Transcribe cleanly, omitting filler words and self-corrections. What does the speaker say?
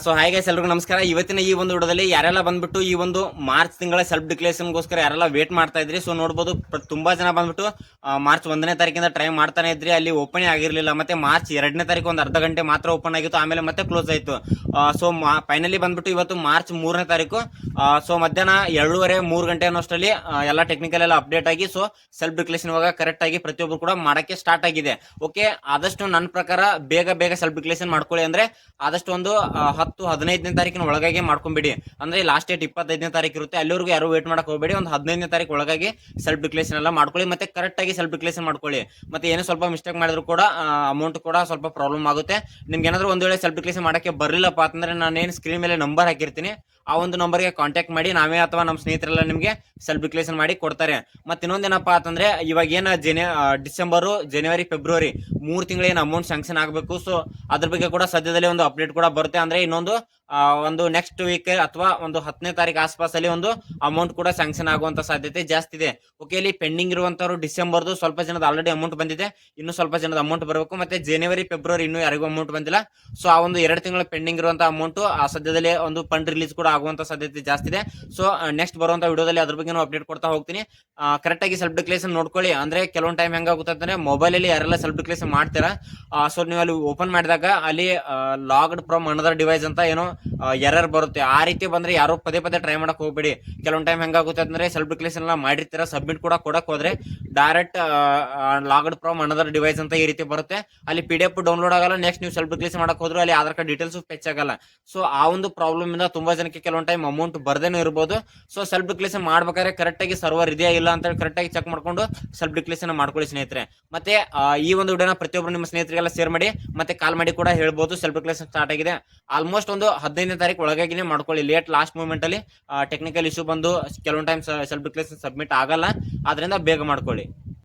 So hi guys, ಎಲ್ರಿಗೂ ನಮಸ್ಕಾರ. ಇವತ್ತಿನ ಈ ಒಂದು ವಿಡಿಯೋದಲ್ಲಿ ಯಾರೆಲ್ಲ ಬಂದ್ಬಿಟ್ಟು ಈ ಒಂದು ಮಾರ್ಚ್ ತಿಂಗಳ ಸೆಲ್ಫ್ ಡಿಕ್ಲೇರೇಷನ್ಗೋಸ್ಕರ ಯಾರೆಲ್ಲ ವೇಟ್ ಮಾಡ್ತಾ ಇದ್ರಿ, ಸೊ ನೋಡ್ಬೋದು ತುಂಬಾ ಜನ ಬಂದ್ಬಿಟ್ಟು ಮಾರ್ಚ್ 1ನೇ ತಾರೀಕಿಂದ ಟ್ರೈ ಮಾಡ್ತಾನೆ ಇದ್ರಿ. ಅಲ್ಲಿ ಓಪನ್ ಆಗಿರಲಿಲ್ಲ. ಮತ್ತೆ ಮಾರ್ಚ್ 2ನೇ ತಾರೀಕು ಒಂದು ಅರ್ಧ ಗಂಟೆ ಮಾತ್ರ ಓಪನ್ ಆಗಿತ್ತು, ಆಮೇಲೆ ಮತ್ತೆ ಕ್ಲೋಸ್ ಆಯಿತು. ಸೊ ಫೈನಲಿ ಬಂದ್ಬಿಟ್ಟು ಇವತ್ತು ಮಾರ್ಚ್ 3ನೇ ತಾರೀಕು ಸೊ ಮಧ್ಯಾಹ್ನ 2:30-3 ಗಂಟೆ ಅನ್ನೋಷ್ಟರಲ್ಲಿ ಎಲ್ಲ ಟೆಕ್ನಿಕಲ್ ಎಲ್ಲ ಅಪ್ಡೇಟ್ ಆಗಿ ಸೊ ಸೆಲ್ಫ್ ಡಿಕ್ಲೇರೇಷನ್ ಇವಾಗ ಕರೆಕ್ಟ್ ಆಗಿ ಪ್ರತಿಯೊಬ್ಬರು ಕೂಡ ಮಾಡಕ್ಕೆ ಸ್ಟಾರ್ಟ್ ಆಗಿದೆ. ಓಕೆ, ಆದಷ್ಟು ನನ್ನ ಪ್ರಕಾರ ಬೇಗ ಸೆಲ್ಫ್ ಡಿಕ್ಲೇರೇಷನ್ ಮಾಡ್ಕೊಳ್ಳಿ. ಅಂದ್ರೆ ಆದಷ್ಟು ಒಂದು 10-15ನೇ ತಾರೀಕಿನ ಒಳಗಾಗಿ ಮಾಡ್ಕೊಂಬಿಡಿ. ಅಂದ್ರೆ ಲಾಸ್ಟ್ ಡೇಟ್ 25ನೇ ತಾರೀಕು ಇರುತ್ತೆ, ಅಲ್ಲಿವರೆಗೂ ಯಾರು ವೇಟ್ ಮಾಡಕ್ ಹೋಗಬೇಡಿ. ಒಂದು 15ನೇ ತಾರೀಕು ಒಳಗಾಗಿ ಸೆಲ್ಫ್ ಡಿಕ್ಲೇರೇಷನ್ ಎಲ್ಲ ಮಾಡ್ಕೊಳ್ಳಿ, ಮತ್ತೆ ಕರೆಕ್ಟ್ ಆಗಿ ಸೆಲ್ಫ್ ಡಿಕ್ಲೇರೇಷನ್ ಮಾಡ್ಕೊಳ್ಳಿ. ಮತ್ತೆ ಏನೋ ಸ್ವಲ್ಪ ಮಿಸ್ಟೇಕ್ ಮಾಡಿದ್ರು ಕೂಡ ಅಮೌಂಟ್ ಕೂಡ ಸ್ವಲ್ಪ ಪ್ರಾಬ್ಲಮ್ ಆಗುತ್ತೆ. ನಿಮ್ಗೆ ಏನಾದ್ರು ಒಂದ್ ವೇಳೆ ಸೆಲ್ಫ್ ಡಿಕ್ಲೇರೇಷನ್ ಮಾಡಕ್ಕೆ ಬರಲಿಲ್ಲಪ್ಪ ಅಂತಂದ್ರೆ ನಾನೇನು ಸ್ಕ್ರೀನ್ ಮೇಲೆ ನಂಬರ್ ಹಾಕಿರ್ತೀನಿ, ಆ ಒಂದು ನಂಬರ್ಗೆ ಕಾಂಟ್ಯಾಕ್ಟ್ ಮಾಡಿ ನಾವೇ ಅಥವಾ ನಮ್ಮ ಸ್ನೇಹಿತರೆಲ್ಲ ನಿಮಗೆ ಸೆಲ್ಫ್ ಡಿಕ್ಲೇರೇಷನ್ ಮಾಡಿ ಕೊಡ್ತಾರೆ. ಮತ್ತೆ ಇನ್ನೊಂದೇನಪ್ಪ ಅಂತಂದ್ರೆ ಇವಾಗ ಏನು ಡಿಸೆಂಬರು, ಜನವರಿ, ಫೆಬ್ರವರಿ 3 ತಿಂಗಳ ಏನು ಅಮೌಂಟ್ ಸ್ಯಾಂಕ್ಷನ್ ಆಗಬೇಕು, ಸೊ ಅದ್ರ ಬಗ್ಗೆ ಕೂಡ ಸದ್ಯದಲ್ಲೇ ಒಂದು ಅಪ್ಡೇಟ್ ಕೂಡ ಬರುತ್ತೆ. ಅಂದ್ರೆ ಇನ್ನೊಂದು ಒಂದು ನೆಕ್ಸ್ಟ್ ವೀಕ್ ಅಥವಾ ಒಂದು 10ನೇ ತಾರೀಕು ಆಸ್ಪಾಸಲ್ಲಿ ಒಂದು ಅಮೌಂಟ್ ಕೂಡ ಸ್ಯಾಂಕ್ಷನ್ ಆಗುವಂತ ಸಾಧ್ಯತೆ ಜಾಸ್ತಿ ಇದೆ. ಓಕೆ, ಇಲ್ಲಿ ಪೆಂಡಿಂಗ್ ಇರುವಂತವ್ರು ಡಿಸೆಂಬರ್ದು ಸ್ವಲ್ಪ ಜನದ ಆಲ್ರೆಡಿ ಅಮೌಂಟ್ ಬಂದಿದೆ, ಇನ್ನು ಸ್ವಲ್ಪ ಜನದ ಅಮೌಂಟ್ ಬರಬೇಕು. ಮತ್ತೆ ಜನವರಿ, ಫೆಬ್ರವರಿ ಇನ್ನೂ ಯಾರಿಗೂ ಅಮೌಂಟ್ ಬಂದಿಲ್ಲ. ಸೊ ಆ ಒಂದು 2 ತಿಂಗಳ ಪೆಂಡಿಂಗ್ ಇರುವಂತ ಅಮೌಂಟ್ ಸದ್ಯದಲ್ಲೇ ಒಂದು ಫಂಡ್ ರಿಲೀಸ್ ಕೂಡ ಆಗುವಂತ ಸಾಧ್ಯತೆ ಜಾಸ್ತಿ ಇದೆ. ಸೊ ನೆಕ್ಸ್ಟ್ ಬರುವಂತ ವಿಡಿಯೋದಲ್ಲಿ ಅದ್ರ ಬಗ್ಗೆ ಅಪ್ಡೇಟ್ ಕೊಡ್ತಾ ಹೋಗ್ತೀನಿ. ಕರೆಕ್ಟ್ ಆಗಿ ಸೆಲ್ಫ್ ಡಿಕ್ಲೇರೇಷನ್ ನೋಡ್ಕೊಳ್ಳಿ. ಅಂದ್ರೆ ಕೆಲವೊಂದು ಟೈಮ್ ಹೆಂಗಾಗುತ್ತೆ ಅಂದ್ರೆ ಮೊಬೈಲ್ ಅಲ್ಲಿ ಯಾರೆಲ್ಲ ಸೆಲ್ಫ್ ಡಿಕ್ಲೇರೇಷನ್ ಮಾಡ್ತೀರಾ, ಸೊ ನೀವು ಅಲ್ಲಿ ಓಪನ್ ಮಾಡಿದಾಗ ಅಲ್ಲಿ ಲಾಗ್ಡ್ ಫ್ರಮ್ ಅನದರ್ ಡಿವೈಸ್ ಅಂತ ಏನೋ ಎರರ್ ಬರುತ್ತೆ. ಆ ರೀತಿ ಬಂದ್ರೆ ಯಾರು ಪದೇ ಟ್ರೈ ಮಾಡಕ್ ಹೋಗ್ಬೇಡಿ. ಕೆಲವೊಂದು ಟೈಮ್ ಹೆಂಗಾಗುತ್ತೆ ಅಂದ್ರೆ ಸೆಲ್ಫ್ ಡಿಕ್ಲೇರೇಷನ್ ಎಲ್ಲ ಮಾಡಿರ್ತೀರಾ, ಸಬ್ಮಿಟ್ ಕೂಡ ಕೊಡಕ್ ಹೋದ್ರೆ direct logged from another device ಅಂತ ಈ ರೀತಿ ಬರುತ್ತೆ. ಅಲ್ಲಿ PDF ಡೌನ್ಲೋಡ್ ಆಗಲ್ಲ. ನೆಕ್ಸ್ಟ್ ನೀವು ಸೆಲ್ಫ್ ಡಿಕ್ಲೇರೇಷನ್ ಮಾಡಕ್ ಹೋದ್ರೆ ಅಲ್ಲಿ ಆಧಾರ್ ಕಾರ್ಡ್ ಡೀಟೇಲ್ಸ್ ಫೆಚ್ ಆಗಲ್ಲ. ಸೊ ಆ ಒಂದು ಪ್ರಾಬ್ಲಮ್ ಇಂದ ತುಂಬಾ ಜನಕ್ಕೆ ಕೆಲವೊಂದು ಟೈಮ್ ಅಮೌಂಟ್ ಬರ್ದೇನೂ ಇರಬಹುದು. ಸೊ ಸೆಲ್ಫ್ ಡಿಕ್ಲೇರೇಷನ್ ಮಾಡ್ಬೇಕಾದ್ರೆ ಕರೆಕ್ಟ್ ಆಗಿ ಸರ್ವರ್ ಇದೆಯಾ ಇಲ್ಲ ಅಂತ ಕರೆಕ್ಟ್ ಆಗಿ ಚೆಕ್ ಮಾಡ್ಕೊಂಡು ಸೆಲ್ಫ್ ಡಿಕ್ಲೇರೇಷನ್ ಮಾಡ್ಕೊಳ್ಳಿ ಸ್ನೇಹಿತರೆ. ಮತ್ತೆ ಈ ಒಂದು ವಿಡಿಯೋನ ಪ್ರತಿಯೊಬ್ಬರು ನಿಮ್ಮ ಸ್ನೇಹಿತರಿಗೆಲ್ಲ ಶೇರ್ ಮಾಡಿ, ಮತ್ತೆ ಕಾಲ್ ಮಾಡಿ ಕೂಡ ಹೇಳ್ಬೋದು ಸೆಲ್ಫ್ ಡಿಕ್ಲೇರೇಷನ್ ಸ್ಟಾರ್ಟ್ ಆಗಿದೆ. ಆಲ್ಮೋಸ್ಟ್ ಒಂದು 15ನೇ ತಾರೀಕು ಒಳಗಾಗಿನೇ ಮಾಡ್ಕೊಳ್ಳಿ. ಲಾಸ್ಟ್ ಮೂಮೆಂಟ್ ಅಲ್ಲಿ ಟೆಕ್ನಿಕಲ್ ಇಶ್ಯೂ ಬಂದು ಕೆಲವೊಂದು ಟೈಮ್ ಸೆಲ್ಫ್ ಡಿಕ್ಲೇರೇಷನ್ ಸಬ್ಮಿಟ್ ಆಗಲ್ಲ, ಆದ್ರಿಂದ ಬೇಗ ಮಾಡ್ಕೊಳ್ಳಿ.